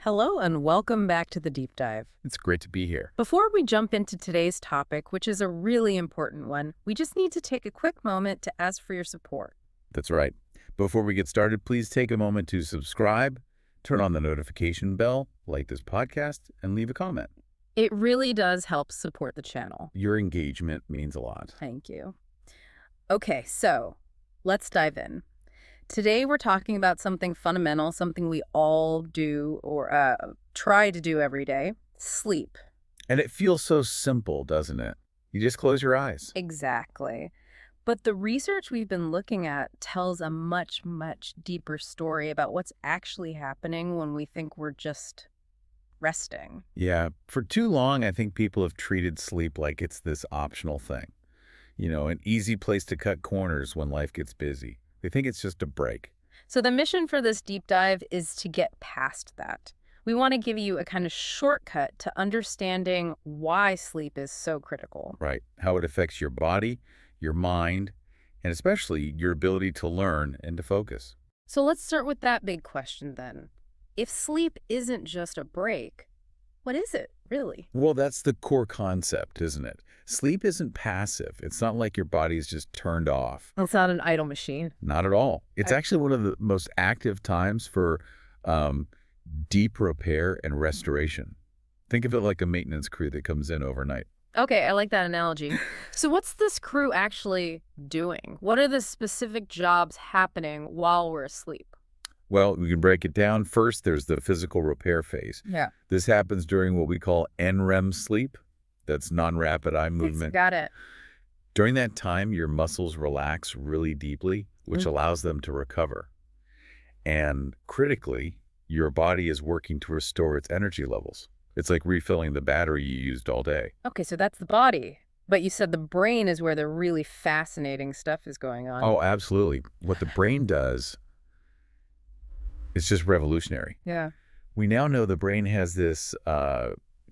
Hello and welcome back to the deep dive. It's great to be here. Before we jump into today's topic, which is a really important one, we just need to take a quick moment to ask for your support. That's right. Before we get started, please take a moment to subscribe, turn on the notification bell, like this podcast, and leave a comment. It really does help support the channel. Your engagement means a lot. Thank you. Okay, so let's dive in. Today we're talking about something fundamental, something we all do or try to do every day, sleep. And it feels so simple, doesn't it? You just close your eyes. Exactly. But the research we've been looking at tells a much deeper story about what's actually happening when we think we're just resting. Yeah, for too long, I think people have treated sleep like it's this optional thing. An easy place to cut corners when life gets busy. They think it's just a break. So the mission for this deep dive is to get past that. We want to give you a kind of shortcut to understanding why sleep is so critical. Right. How it affects your body, your mind, and especially your ability to learn and to focus. So let's start with that big question then. If sleep isn't just a break, what is it, really? Well, that's the core concept, isn't it? Sleep isn't passive. It's not like your body is just turned off. It's not an idle machine. Not at all. It's actually one of the most active times for deep repair and restoration. Think of it like a maintenance crew that comes in overnight. Okay, I like that analogy. So what's this crew actually doing? What are the specific jobs happening while we're asleep? Well, we can break it down. First, there's the physical repair phase. Yeah. This happens during what we call NREM sleep. That's non-rapid eye movement. Got it. During that time, your muscles relax really deeply, which allows them to recover. And critically, your body is working to restore its energy levels. It's like refilling the battery you used all day. Okay, so that's the body. But you said the brain is where the really fascinating stuff is going on. Oh, absolutely. What the brain does is just revolutionary. Yeah. We now know the brain has this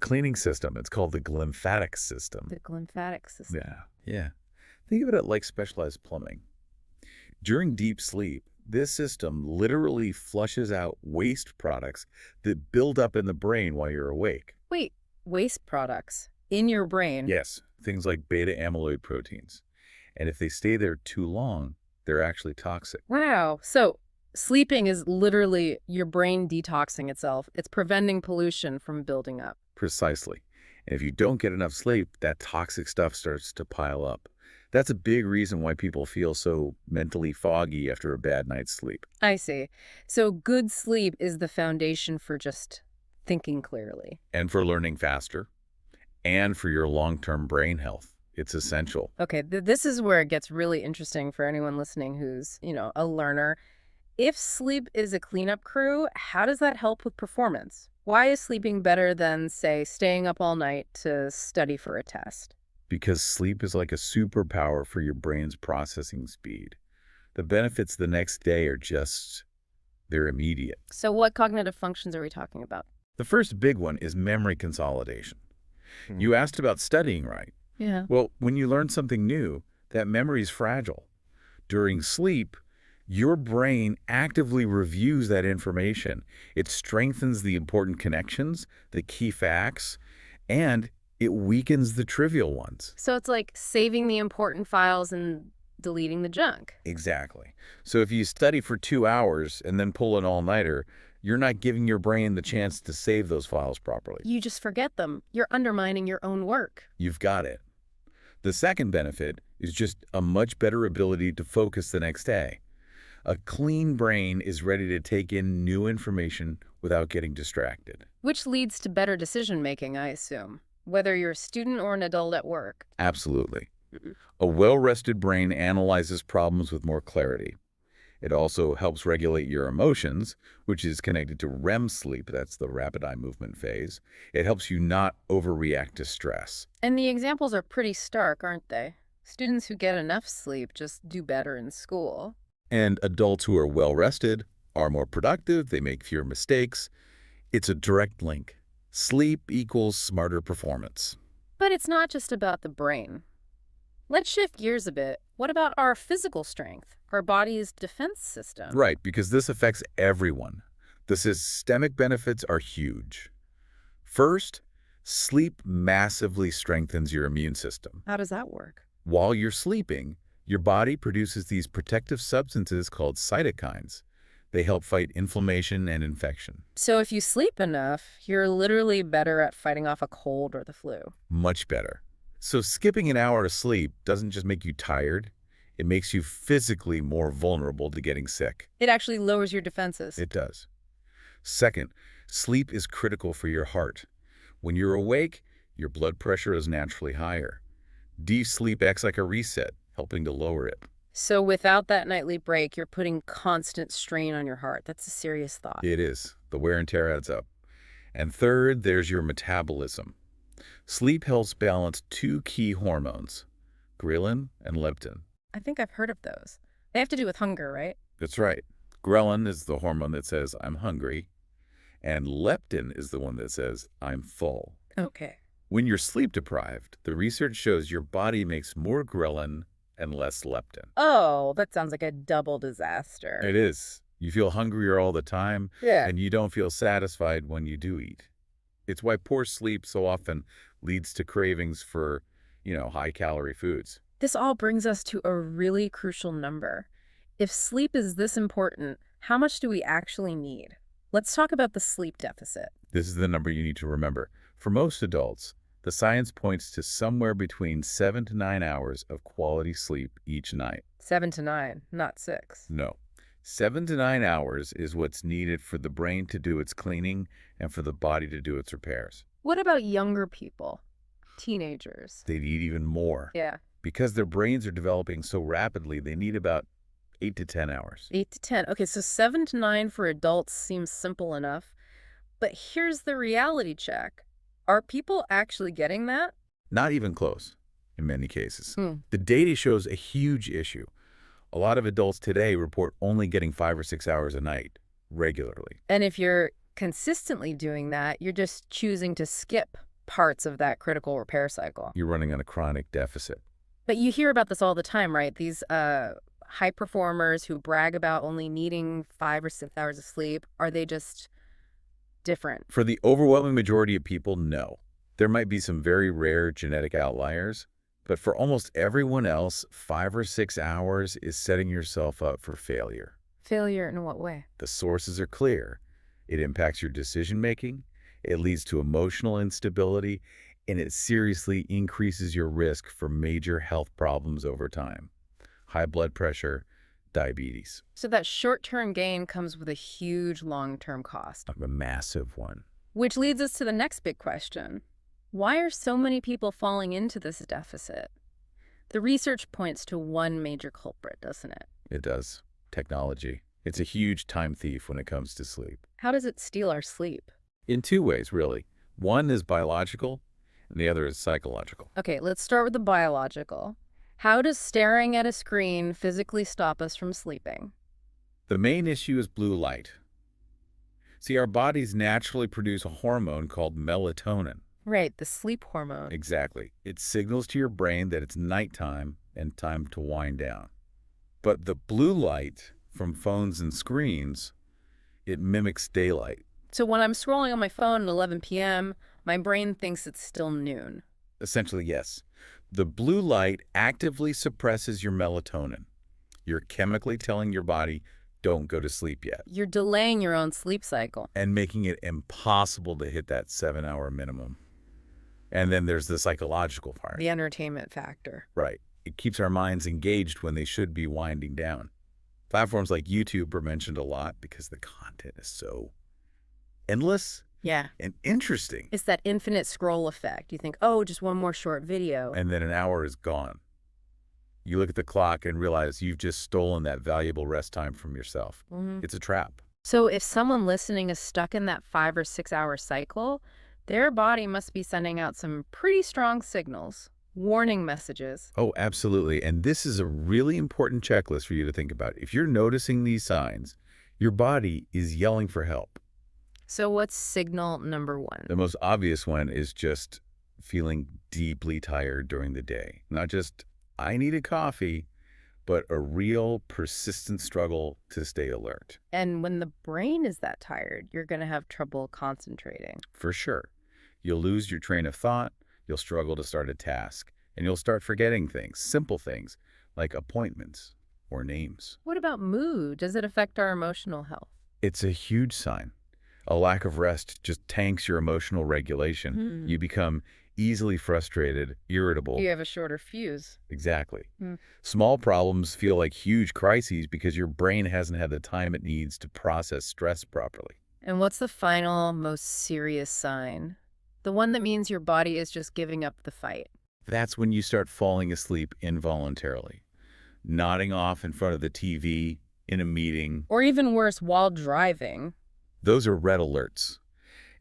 cleaning system. It's called the glymphatic system. The glymphatic system. Yeah. Think of it like specialized plumbing. During deep sleep, this system literally flushes out waste products that build up in the brain while you're awake. Wait, waste products in your brain? Yes, things like beta amyloid proteins. And if they stay there too long, they're actually toxic. Wow. So sleeping is literally your brain detoxing itself. It's preventing pollution from building up. Precisely. And if you don't get enough sleep, that toxic stuff starts to pile up. That's a big reason why people feel so mentally foggy after a bad night's sleep. I see. So good sleep is the foundation for just thinking clearly. And for learning faster, and for your long-term brain health. It's essential. Okay, this is where it gets really interesting for anyone listening who's, a learner. If sleep is a cleanup crew, how does that help with performance? Why is sleeping better than, say, staying up all night to study for a test? Because sleep is like a superpower for your brain's processing speed. The benefits the next day are they're immediate. So what cognitive functions are we talking about? The first big one is memory consolidation. You asked about studying, right? Yeah. Well, when you learn something new, that memory is fragile. During sleep, your brain actively reviews that information. It strengthens the important connections, the key facts, and it weakens the trivial ones. So it's like saving the important files and deleting the junk. Exactly. So if you study for 2 hours and then pull an all-nighter, you're not giving your brain the chance to save those files properly. You just forget them. You're undermining your own work. You've got it. The second benefit is just a much better ability to focus the next day. A clean brain is ready to take in new information without getting distracted. Which leads to better decision-making, I assume, whether you're a student or an adult at work. Absolutely. A well-rested brain analyzes problems with more clarity. It also helps regulate your emotions, which is connected to REM sleep. That's the rapid eye movement phase. It helps you not overreact to stress. And the examples are pretty stark, aren't they? Students who get enough sleep just do better in school. And adults who are well-rested are more productive. They make fewer mistakes. It's a direct link. Sleep equals smarter performance. But it's not just about the brain. Let's shift gears a bit. What about our physical strength, our body's defense system? Right, because this affects everyone. The systemic benefits are huge. First, sleep massively strengthens your immune system. How does that work? While you're sleeping, your body produces these protective substances called cytokines. They help fight inflammation and infection. So if you sleep enough, you're literally better at fighting off a cold or the flu. Much better. So skipping an hour of sleep doesn't just make you tired, it makes you physically more vulnerable to getting sick. It actually lowers your defenses. It does. Second, sleep is critical for your heart. When you're awake, your blood pressure is naturally higher. Deep sleep acts like a reset, helping to lower it. So without that nightly break, you're putting constant strain on your heart. That's a serious thought. It is. The wear and tear adds up. And third, there's your metabolism. Sleep helps balance two key hormones, ghrelin and leptin. I think I've heard of those. They have to do with hunger, right? That's right. Ghrelin is the hormone that says, I'm hungry, and leptin is the one that says, I'm full. Okay. When you're sleep deprived, the research shows your body makes more ghrelin and less leptin. Oh, that sounds like a double disaster. It is. You feel hungrier all the time, Yeah. and you don't feel satisfied when you do eat. It's why poor sleep so often leads to cravings for, high-calorie foods. This all brings us to a really crucial number. If sleep is this important, how much do we actually need? Let's talk about the sleep deficit. This is the number you need to remember. For most adults, the science points to somewhere between 7 to 9 hours of quality sleep each night. 7 to 9, not 6. No. 7 to 9 hours is what's needed for the brain to do its cleaning and for the body to do its repairs. What about younger people? Teenagers? They need even more. Yeah. Because their brains are developing so rapidly, they need about 8 to 10 hours. 8 to 10. Okay, so 7 to 9 for adults seems simple enough. But here's the reality check. Are people actually getting that? Not even close, in many cases. Hmm. The data shows a huge issue. A lot of adults today report only getting 5 or 6 hours a night, regularly. And if you're consistently doing that, you're just choosing to skip parts of that critical repair cycle. You're running on a chronic deficit. But you hear about this all the time, right? These high performers who brag about only needing 5 or 6 hours of sleep, are they just different? For the overwhelming majority of people, no. There might be some very rare genetic outliers, but for almost everyone else, 5 or 6 hours is setting yourself up for failure. Failure in what way? The sources are clear. It impacts your decision-making, it leads to emotional instability, and it seriously increases your risk for major health problems over time. High blood pressure, diabetes. So that short-term gain comes with a huge long-term cost. A massive one. Which leads us to the next big question. Why are so many people falling into this deficit? The research points to one major culprit, doesn't it? It does. Technology. It's a huge time thief when it comes to sleep. How does it steal our sleep? In two ways, really. One is biological, and the other is psychological. Okay, let's start with the biological. How does staring at a screen physically stop us from sleeping? The main issue is blue light. See, our bodies naturally produce a hormone called melatonin. Right, the sleep hormone. Exactly. It signals to your brain that it's nighttime and time to wind down. But the blue light from phones and screens, it mimics daylight. So when I'm scrolling on my phone at 11 p.m., my brain thinks it's still noon. Essentially, yes. The blue light actively suppresses your melatonin. You're chemically telling your body, don't go to sleep yet. You're delaying your own sleep cycle. And making it impossible to hit that 7-hour minimum. And then there's the psychological part. The entertainment factor. Right. It keeps our minds engaged when they should be winding down. Platforms like YouTube are mentioned a lot because the content is so endless Yeah. and interesting. It's that infinite scroll effect. You think, oh, just one more short video. And then an hour is gone. You look at the clock and realize you've just stolen that valuable rest time from yourself. It's a trap. So if someone listening is stuck in that 5 or 6 hour cycle, their body must be sending out some pretty strong signals, warning messages. Oh, absolutely. And this is a really important checklist for you to think about. If you're noticing these signs, your body is yelling for help. So what's signal number 1? The most obvious one is just feeling deeply tired during the day. Not just, I need a coffee, but a real, persistent struggle to stay alert. And when the brain is that tired, you're going to have trouble concentrating. For sure. You'll lose your train of thought, you'll struggle to start a task, and you'll start forgetting things, simple things, like appointments or names. What about mood? Does it affect our emotional health? It's a huge sign. A lack of rest just tanks your emotional regulation. Hmm. You become easily frustrated, irritable. You have a shorter fuse. Exactly. Hmm. Small problems feel like huge crises because your brain hasn't had the time it needs to process stress properly. And what's the final, most serious sign? The one that means your body is just giving up the fight. That's when you start falling asleep involuntarily, nodding off in front of the TV, in a meeting. Or even worse, while driving. Those are red alerts.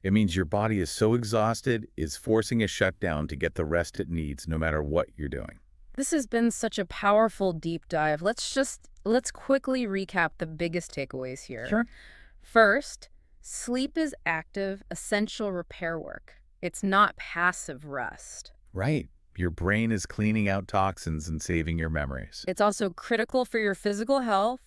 It means your body is so exhausted, it's forcing a shutdown to get the rest it needs no matter what you're doing. This has been such a powerful deep dive. Let's quickly recap the biggest takeaways here. Sure. First, sleep is active, essential repair work. It's not passive rest. Right. Your brain is cleaning out toxins and saving your memories. It's also critical for your physical health.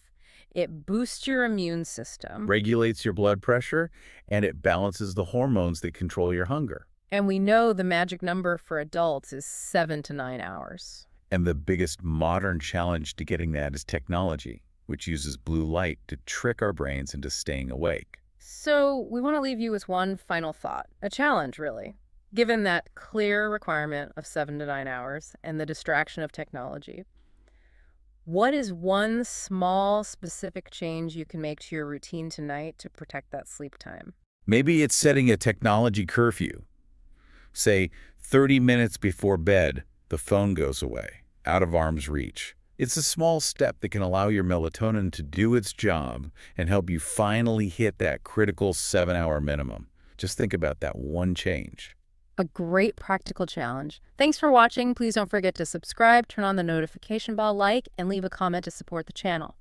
It boosts your immune system. Regulates your blood pressure, and it balances the hormones that control your hunger. And we know the magic number for adults is 7 to 9 hours. And the biggest modern challenge to getting that is technology, which uses blue light to trick our brains into staying awake. So we want to leave you with one final thought, a challenge, really. Given that clear requirement of 7 to 9 hours and the distraction of technology, what is one small, specific change you can make to your routine tonight to protect that sleep time? Maybe it's setting a technology curfew. Say, 30 minutes before bed, the phone goes away, out of arm's reach. It's a small step that can allow your melatonin to do its job and help you finally hit that critical 7-hour minimum. Just think about that one change. A great practical challenge. Thanks for watching. Please don't forget to subscribe, turn on the notification bell, like, and leave a comment to support the channel.